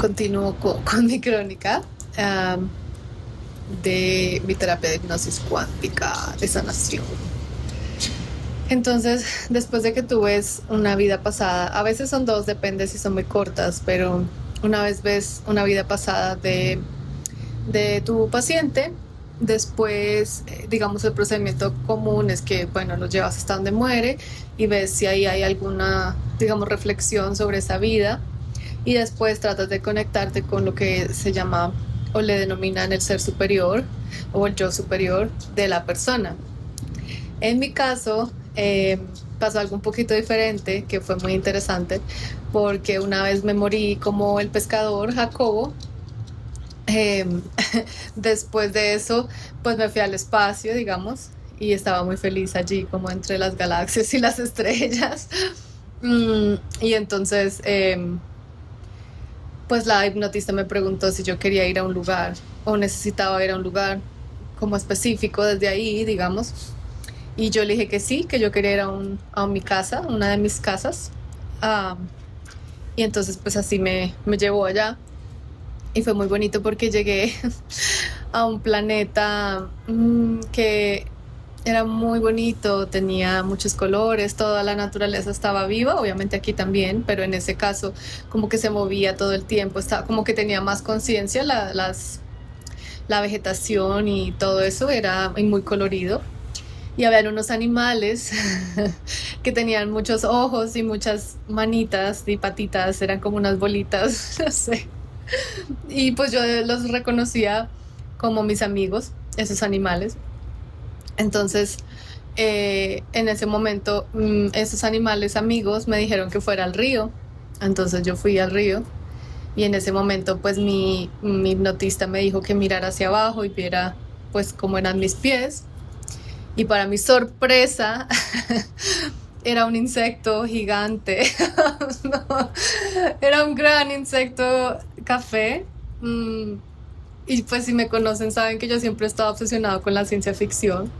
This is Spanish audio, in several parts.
Continúo con mi crónica am, de mi terapia de hipnosis cuántica de sanación. Entonces, después de que tú ves una vida pasada, a veces son dos, depende si son muy cortas, pero una vez ves una vida pasada de tu paciente, después, digamos, el procedimiento común es que, bueno, lo llevas hasta donde muere y ves si ahí hay alguna, digamos, reflexión sobre esa vida y después tratas de conectarte con lo que se llama o le denominan el ser superior o el yo superior de la persona. En mi caso, pasó algo un poquito diferente que fue muy interesante porque una vez me morí como el pescador Jacobo. eh, Después de eso, pues me fui al espacio, digamos, y estaba muy feliz allí como entre las galaxias y las estrellas. Y entonces pues la hipnotista me preguntó si yo quería ir a un lugar o necesitaba ir a un lugar como específico desde ahí, digamos. Y yo le dije que sí, que yo quería ir a mi casa, una de mis casas. Ah, y entonces pues así me llevó allá. Y fue muy bonito porque llegué a un planeta que era muy bonito, tenía muchos colores, toda la naturaleza estaba viva, obviamente aquí también, pero en ese caso como que se movía todo el tiempo, estaba, como que tenía más conciencia, la vegetación y todo eso era muy colorido. Y habían unos animales que tenían muchos ojos y muchas manitas y patitas, eran como unas bolitas, no sé. Y pues yo los reconocía como mis amigos, esos animales. Entonces, en ese momento, esos animales amigos me dijeron que fuera al río. Entonces yo fui al río y en ese momento, pues mi hipnotista me dijo que mirara hacia abajo y viera pues cómo eran mis pies. Y para mi sorpresa, era un insecto gigante. No, era un gran insecto café. Mm, y pues si me conocen saben que yo siempre he estado obsesionado con la ciencia ficción,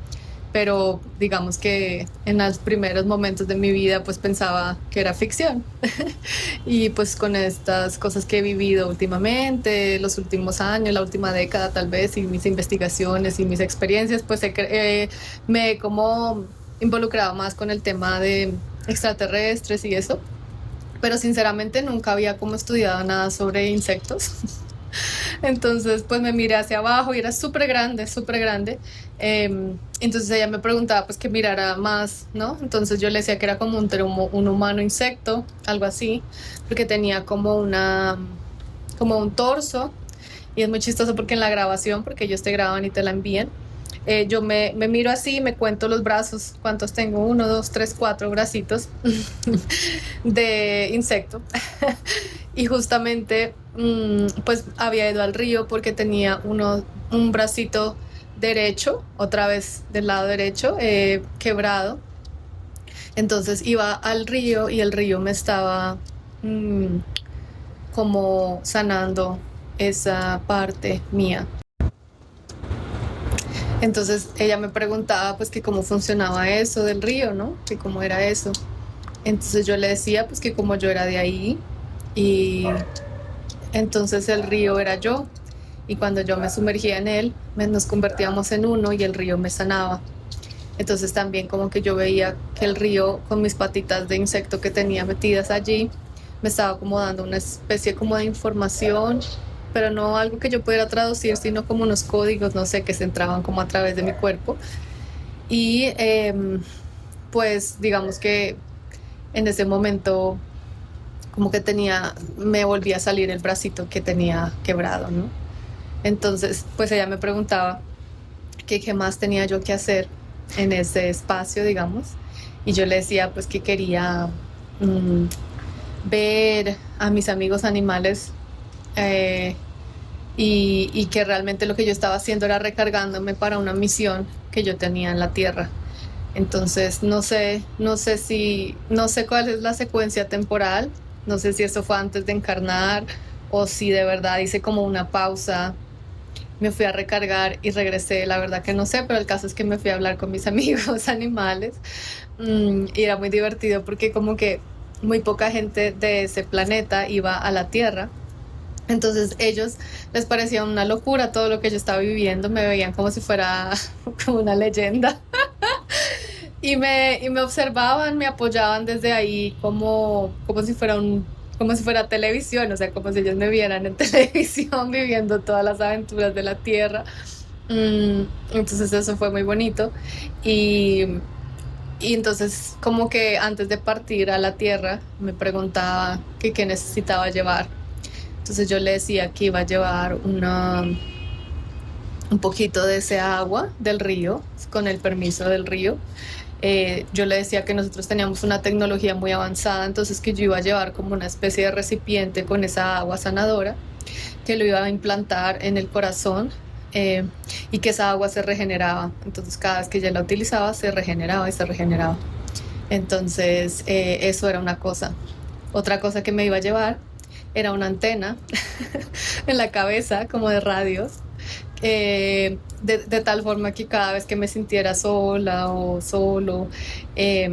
pero digamos que en los primeros momentos de mi vida pues pensaba que era ficción. Y pues con estas cosas que he vivido últimamente, los últimos años, la última década tal vez, y mis investigaciones y mis experiencias, pues me he como involucrado más con el tema de extraterrestres y eso. Pero sinceramente nunca había como estudiado nada sobre insectos. Entonces, pues me miré hacia abajo y era súper grande, súper grande. Entonces ella me preguntaba pues que mirara más, ¿no? Entonces yo le decía que era como un humano insecto, algo así, porque tenía como un torso. Y es muy chistoso porque en la grabación, porque ellos te graban y te la envían, yo me miro así, me cuento los brazos, cuántos tengo, uno, dos, tres, cuatro bracitos de insecto. Y justamente pues había ido al río porque tenía un bracito derecho, otra vez del lado derecho, quebrado. Entonces iba al río y el río me estaba mm, como sanando esa parte mía. Entonces ella me preguntaba pues que cómo funcionaba eso del río, ¿no? Que cómo era eso. Entonces yo le decía pues que como yo era de ahí y entonces el río era yo. Y cuando yo me sumergía en él, nos convertíamos en uno y el río me sanaba. Entonces también como que yo veía que el río con mis patitas de insecto que tenía metidas allí me estaba como dando una especie como de información, pero no algo que yo pudiera traducir, sino como unos códigos, no sé, que se entraban como a través de mi cuerpo. Y pues digamos que en ese momento como que me volvía a salir el bracito que tenía quebrado, ¿no? Entonces, pues ella me preguntaba que qué más tenía yo que hacer en ese espacio, digamos, y yo le decía pues que quería mm, ver a mis amigos animales, eh, y que realmente lo que yo estaba haciendo era recargándome para una misión que yo tenía en la Tierra. Entonces, no sé cuál es la secuencia temporal, no sé si eso fue antes de encarnar o si de verdad hice como una pausa, me fui a recargar y regresé, la verdad que no sé, pero el caso es que me fui a hablar con mis amigos animales. Y era muy divertido porque como que muy poca gente de ese planeta iba a la Tierra Entonces ellos les parecía una locura todo lo que yo estaba viviendo, me veían como si fuera como una leyenda y me observaban, me apoyaban desde ahí como si fuera como si fuera televisión, o sea, como si ellos me vieran en televisión viviendo todas las aventuras de la tierra. Mm, entonces eso fue muy bonito y, y entonces como que antes de partir a la tierra me preguntaba que qué necesitaba llevar. Entonces yo le decía que iba a llevar un poquito de ese agua del río, con el permiso del río. Yo le decía que nosotros teníamos una tecnología muy avanzada, entonces que yo iba a llevar como una especie de recipiente con esa agua sanadora, que lo iba a implantar en el corazón, eh, y que esa agua se regeneraba. Entonces cada vez que ella la utilizaba se regeneraba y se regeneraba. Entonces eso era una cosa. Otra cosa que me iba a llevar era una antena en la cabeza, como de radios, de tal forma que cada vez que me sintiera sola o solo, eh,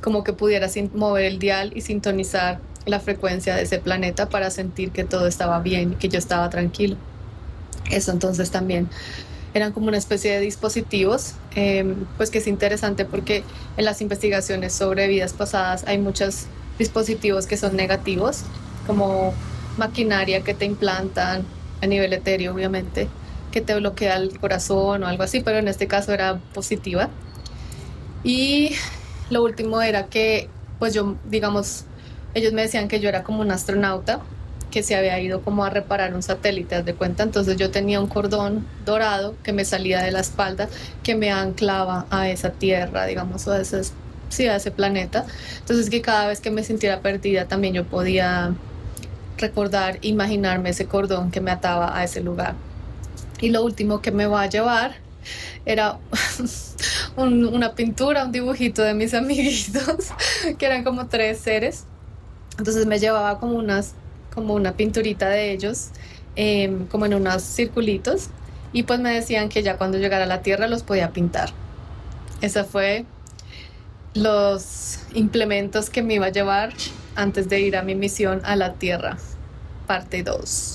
como que pudiera mover el dial y sintonizar la frecuencia de ese planeta para sentir que todo estaba bien y que yo estaba tranquilo. Eso entonces también eran como una especie de dispositivos, pues que es interesante porque en las investigaciones sobre vidas pasadas hay muchos dispositivos que son negativos, como maquinaria que te implantan a nivel etéreo, obviamente, que te bloquea el corazón o algo así, pero en este caso era positiva. Y lo último era que, pues yo, digamos, ellos me decían que yo era como un astronauta que se había ido como a reparar un satélite, haz de cuenta. Entonces yo tenía un cordón dorado que me salía de la espalda, que me anclaba a esa tierra, digamos, o a ese, sí, a ese planeta. Entonces que cada vez que me sintiera perdida también yo podía recordar, imaginarme ese cordón que me ataba a ese lugar. Y lo último que me va a llevar era una pintura, un dibujito de mis amiguitos, que eran como tres seres. Entonces me llevaba como una pinturita de ellos, como en unos circulitos, y pues me decían que ya cuando llegara a la Tierra los podía pintar. Esa fue los implementos que me iba a llevar antes de ir a mi misión a la Tierra, parte 2.